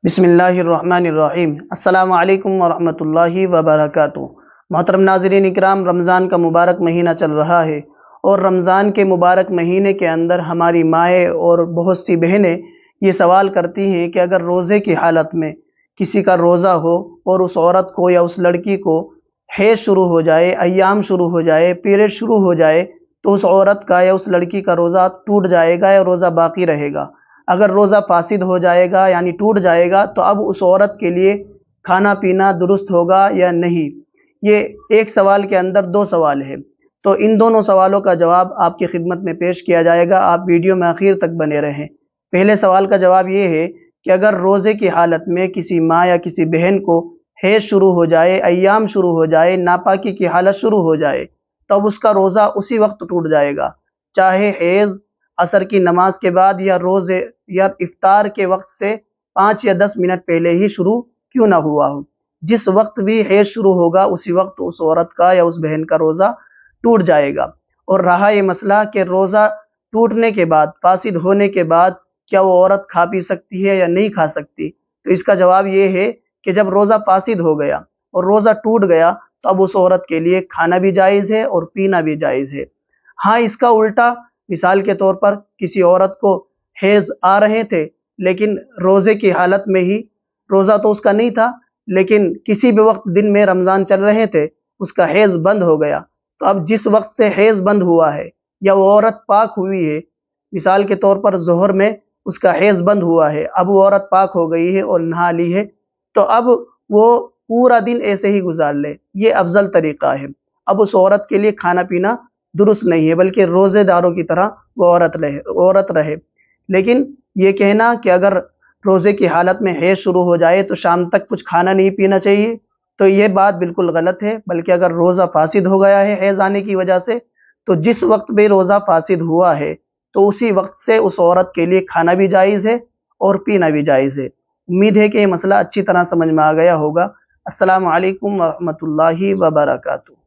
بسم اللہ الرحمن الرحیم۔ السلام علیکم ورحمۃ اللہ وبرکاتہ۔ محترم ناظرین اکرام، رمضان کا مبارک مہینہ چل رہا ہے اور رمضان کے مبارک مہینے کے اندر ہماری مائیں اور بہت سی بہنیں یہ سوال کرتی ہیں کہ اگر روزے کی حالت میں کسی کا روزہ ہو اور اس عورت کو یا اس لڑکی کو حیض شروع ہو جائے، ایام شروع ہو جائے، پیریڈ شروع ہو جائے، تو اس عورت کا یا اس لڑکی کا روزہ ٹوٹ جائے گا یا روزہ باقی رہے گا؟ اگر روزہ فاسد ہو جائے گا یعنی ٹوٹ جائے گا تو اب اس عورت کے لیے کھانا پینا درست ہوگا یا نہیں؟ یہ ایک سوال کے اندر دو سوال ہے، تو ان دونوں سوالوں کا جواب آپ کی خدمت میں پیش کیا جائے گا۔ آپ ویڈیو میں آخر تک بنے رہیں۔ پہلے سوال کا جواب یہ ہے کہ اگر روزے کی حالت میں کسی ماں یا کسی بہن کو حیض شروع ہو جائے، ایام شروع ہو جائے، ناپاکی کی حالت شروع ہو جائے، تو اب اس کا روزہ اسی وقت ٹوٹ جائے گا، چاہے حیض عصر کی نماز کے بعد یا روزے یا افطار کے وقت سے 5 یا 10 منٹ پہلے ہی شروع کیوں نہ ہوا ہو۔ جس وقت بھی حیض شروع ہوگا اسی وقت اس عورت کا یا اس بہن کا روزہ ٹوٹ جائے گا۔ اور رہا یہ مسئلہ کہ روزہ ٹوٹنے کے بعد، فاسد ہونے کے بعد کیا وہ عورت کھا پی سکتی ہے یا نہیں کھا سکتی، تو اس کا جواب یہ ہے کہ جب روزہ فاسد ہو گیا اور روزہ ٹوٹ گیا تو اب اس عورت کے لیے کھانا بھی جائز ہے اور پینا بھی جائز ہے۔ ہاں، اس کا الٹا، مثال کے طور پر کسی عورت کو حیض آ رہے تھے لیکن روزے کی حالت میں ہی، روزہ تو اس کا نہیں تھا لیکن کسی بھی وقت دن میں رمضان چل رہے تھے، اس کا حیض بند ہو گیا، تو اب جس وقت سے حیض بند ہوا ہے یا وہ عورت پاک ہوئی ہے، مثال کے طور پر ظہر میں اس کا حیض بند ہوا ہے، اب وہ عورت پاک ہو گئی ہے اور نہا لی ہے، تو اب وہ پورا دن ایسے ہی گزار لے، یہ افضل طریقہ ہے۔ اب اس عورت کے لیے کھانا پینا درست نہیں ہے، بلکہ روزے داروں کی طرح وہ عورت رہے۔ لیکن یہ کہنا کہ اگر روزے کی حالت میں حیض شروع ہو جائے تو شام تک کچھ کھانا نہیں پینا چاہیے، تو یہ بات بالکل غلط ہے۔ بلکہ اگر روزہ فاسد ہو گیا ہے حیض آنے کی وجہ سے، تو جس وقت بھی روزہ فاسد ہوا ہے تو اسی وقت سے اس عورت کے لیے کھانا بھی جائز ہے اور پینا بھی جائز ہے۔ امید ہے کہ یہ مسئلہ اچھی طرح سمجھ میں آ گیا ہوگا۔ السلام علیکم ورحمۃ اللہ وبرکاتہ۔